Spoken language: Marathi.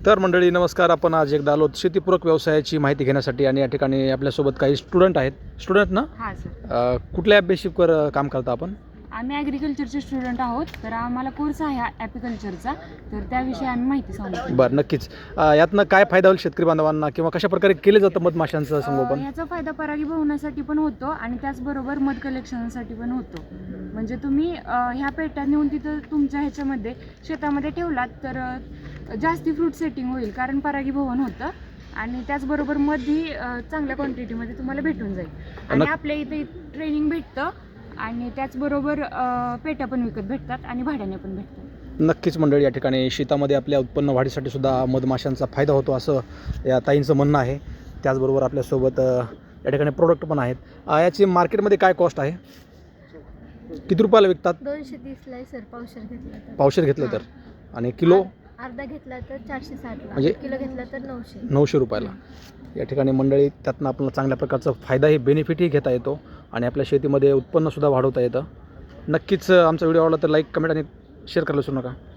तर मंडळी नमस्कार. आपण आज एकदा आलो शेतीपूरक व्यवसायाची माहिती घेण्यासाठी आणि या ठिकाणी आपल्यासोबत काही स्टुडंट आहेत. स्टुडंट ना? हां सर. कुठल्या बेसिकवर काम करता आपण? आम्ही ॲग्रिकल्चरचे स्टुडंट आहोत, तर आम्हाला कोर्स आहे हा ॲपिकल्चरचा, तर त्याविषयी आम्ही माहिती सांगतो. बरं, नक्कीच. यातनं काय फायदा होईल शेतकरी बांधवांना किंवा कशा प्रकारे केले जातं मधमाशांचं संगोपन? याचा फायदा परागीभवनासाठी पण होतो आणि त्याचबरोबर मध कलेक्शनसाठी पण होतो. म्हणजे तुम्ही ह्या पेट्या नेऊन तिथं तुमच्या ह्याच्यामध्ये शेतामध्ये ठेवलात तर जास्ती फ्रूट सेटिंग होईल, कारण परागीभवन होतं आणि त्याचबरोबर मधही चांगल्या क्वांटिटीमध्ये तुम्हाला भेटून जाईल. आणि आपल्या इथे ट्रेनिंग भेटतं आणि त्याचबरोबर पेट्या पण विकत भेटतात आणि भाड्याने पण भेटतात. नक्कीच मंडळी, या ठिकाणी शेतामध्ये आपल्या उत्पन्न वाढीसाठी सुद्धा मधमाशांचा फायदा होतो असं या ताईंचं म्हणणं आहे. त्याचबरोबर आपल्यासोबत या ठिकाणी प्रोडक्ट पण आहेत. याची मार्केटमध्ये काय कॉस्ट आहे? किती रुपयाला विकतात? 230ला आहे सर, पावशेर घेतला तर. पावशेर घेतलं तर? आणि किलो? अर्धा घेतला तर 460ला, म्हणजे किलो घेतला तर 900. 900 रुपयाला. या ठिकाणी मंडळी त्यातनं आपल्याला चांगल्या प्रकारचा फायदाही बेनिफिटही घेता येतो आणि आपल्या शेतीमध्ये उत्पन्नसुद्धा वाढवता येतं. नक्कीच आमचा व्हिडिओ आवडला तर लाईक, कमेंट आणि शेअर करायला विसरू नका.